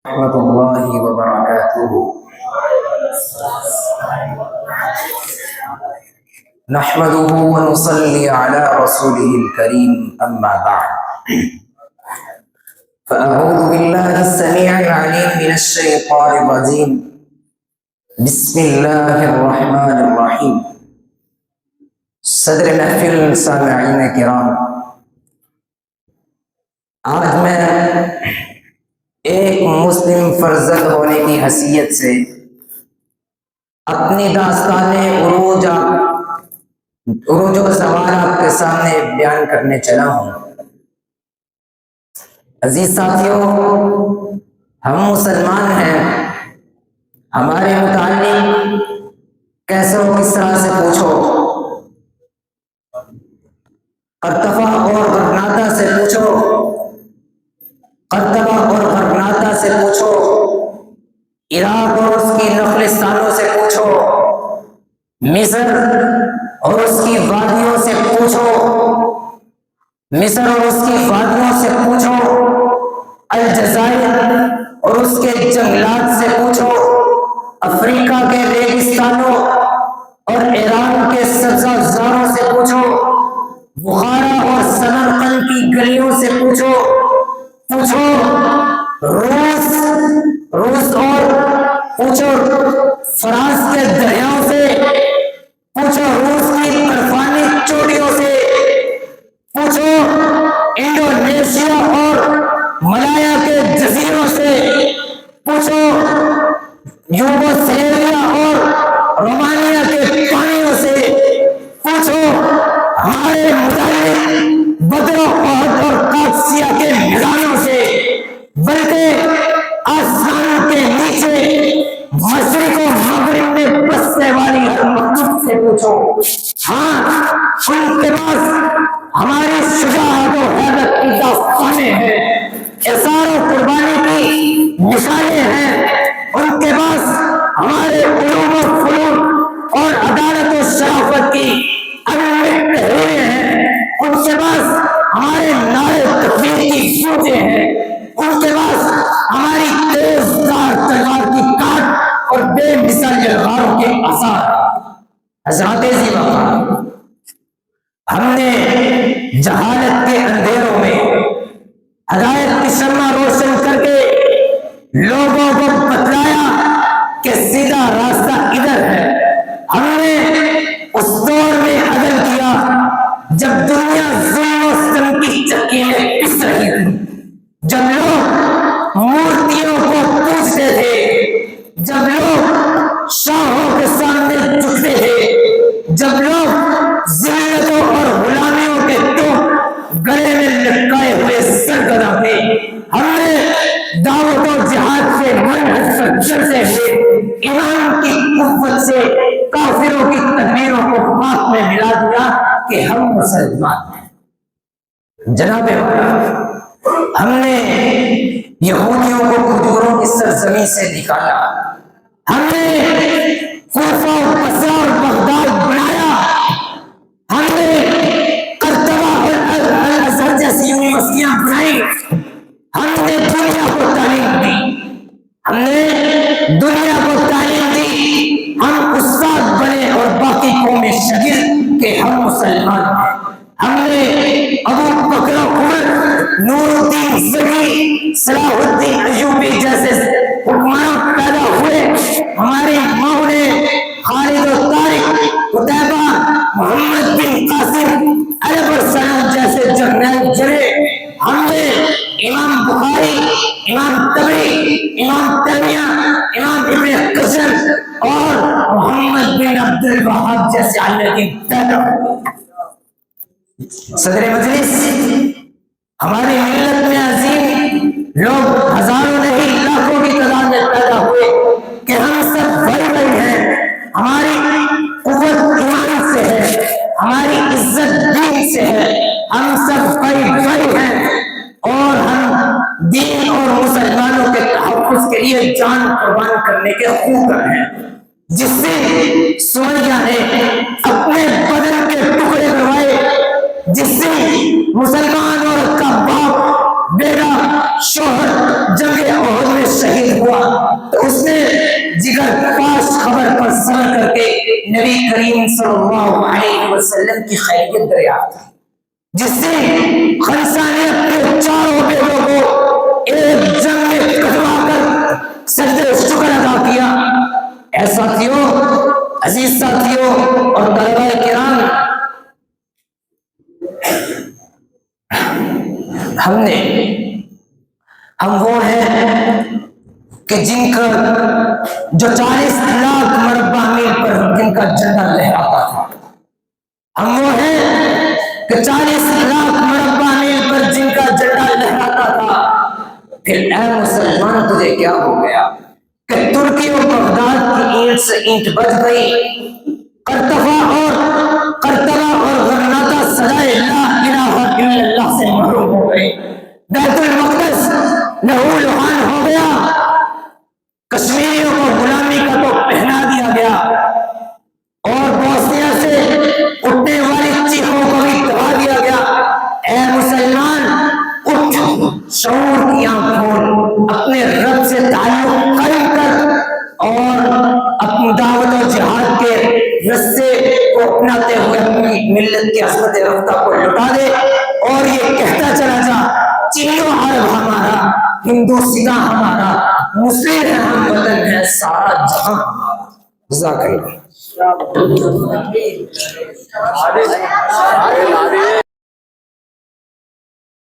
ورحمۃ اللہ وبرکاتہ۔ نحمده ونصلي على رسوله الكريم أما بعد، فأعوذ بالله السميع العليم من الشيطان الرجيم، بسم الله الرحمن الرحيم۔ صدر محفل سامعین کرام، آج میں ایک مسلم فرزند ہونے کی حیثیت سے اپنی داستان عروج و زوال آپ کے سامنے بیان کرنے چلا ہوں۔ عزیز ساتھیوں، ہم مسلمان ہیں، ہمارے متعلق کیسے و کس طرح سے پوچھو، قرطبہ اور غرناطہ سے پوچھو، قرطبہ اور غرناطہ سے پوچھو، عراق اور اس کی نخلستانوں سے پوچھو، مصر اور اس کی وادیوں سے پوچھو، مصر اور اس کی وادیوں سے پوچھو، الجزائر اور اس کے جنگلات سے پوچھو، افریقہ کے ریگستانوں اور ایران کے سبزہ زاروں سے پوچھو، بخارا اور سمرقند کی گلیوں سے پوچھو روس اور پوچھو فرانس کے دریاؤں سے، پوچھو روس کی برفانی چوٹیوں سے، پوچھو انڈونیشیا اور ملایا کے جزیروں سے، پوچھو یوگوسلیویا اور رومانیہ کے پانیوں سے، پوچھو ہمارے متعلق بدر و احد اور قادسیہ کے میدانوں سے، بلکہ آسمان کے نیچے مشرق و مغرب میں بسنے والی ہر مخلوق سے پوچھو۔ ہاں، ان کے پاس ہماری شجاعت و حیبت کی داستانیں ہیں، اثار و قربانی کی مثالیں ہیں، ان کے پاس ہمارے علوم و فنون اور عدالت و شرافت کی علم تحریریں ہیں، ان کے پاس ہمارے نعرے تکبیر کی گونجیں ہیں، ان کے پاس ہماری تیز دار تلوار کی کاٹ اور بے مثال جلواروں کے آثار۔ حضرات عزیز وفا، ہم نے جہالت کے اندھیروں میں ہدایت کی شمع روشن کر کے لوگوں کو بتلایا کہ سیدھا راستہ ادھر ہے۔ ہم نے اس دور میں عدل کیا جب دنیا ظلم و ستم کی چکی میں پس رہی تھی، جب لوگ مورتیوں کو پوجتے تھے، جب لوگ شاہوں کے سامنے جھکتے تھے، جب لوگ ذلتوں اور غلامیوں کے تو گلے میں لٹکائے ہوئے سرگرداں تھے، ہم نے دعوت و جہاد سے منحص پر چلتے ہوئے ایمان کی قوت سے کافروں کی تدبیروں کو ہاتھ میں ملا دیا کہ ہم مسلمان ہیں۔ جناب والا، ہم نے یہودیوں کو کھجوروں کی سرزمین سے نکالا، ہم نے کوفہ و بصرہ اور بغداد بنایا، ہم نے قرطبہ اور الازہر جیسی یونیورسٹیاں بنائی، ہم نے دنیا کو تعلیم دی، ہم نے دنیا کو تعلیم دی، ہم استاد بنے اور باقی قومیں شاگرد کہ ہم مسلمان ہیں۔ ہم نے ابو بکر و عمر، نور الدین زکی، صلاح الدین ایوبی جیسے حکمران پیدا ہوئے، ہماری ماں نے خالد و طارق، قتیبہ، محمد بن قاسم، عرب السلام جیسے جرنیل چلے، ہم نے امام بخاری، امام طبری، امام تیمیہ، امام ابن کثیر اور محمد بن عبد الوہاب جیسے عالم پیدا ہوئے۔ صدر مجلس، ہماری ملت میں عظیم لوگ ہزاروں نہیں لاکھوں کی تعداد میں پیدا ہوئے کہ ہم سب بھائی بھائی ہیں، ہماری قوت ایمان سے ہے، ہماری عزت دین سے ہے، ہم سب بھائی بھائی ہیں اور ہم دین اور مسلمانوں کے تحفظ کے لیے جان قربان کرنے کے خوبر ہیں۔ جس سے سوریا نے اپنے بدن کے ٹکڑے کروائے، جس سے مسلمان عورت کا باپ، بیٹا، شوہر جنگ احد میں شہید تو اس نے جگر پاس خبر پر صبر کر کے نبی کریم صلی اللہ علیہ وسلم کی خیریت دریافت کی، جس سے خنسانیت کے چاروں بیٹوں کو ایک جنگ میں کٹوا کر سجدہ شکر ادا کیا۔ اے ساتھیوں، عزیز ساتھیوں اور طلباء کرام، ہم وہ ہیں کہ جن کا جو 40 لاکھ مربع میل پر جن کا جھنڈا لہراتا تھا، ہم وہ ہیں کہ 40 لاکھ مربع میل پر جن کا جھنڈا لہراتا تھا۔ پھر اے مسلمان، تجھے کیا ہو گیا کہ ترکی اور بغداد کی اینٹ سے اینٹ بج گئی، قرطبہ اور غرناطہ سدائے لا الہ الا اللہ سے محروم ہو گئے، بیت المقدس لہو لہان ہو گیا، کشمیریوں کو غلامی کا تو پہنا دیا گیا، اور بوسنیا سے اٹھنے والی چیخوں کو بھی دبا دیا گیا۔ اے مسلمان، اٹھ، شعور کی آنکھ کھول، اپنے رب سے تعلق قائم کر اور اپنی دعوت و جہاد کے رستے کو اپناتے ہوئے اپنی ملت کی عظمت رفتہ کو لٹا دے، اور یہ کہتا چلا جا، چین و عرب ہمارا، ہندو سیدھا ہمارا، مسلم ہے ہم وطن ہے سارا جہاں ہمارا۔ جزاک اللہ۔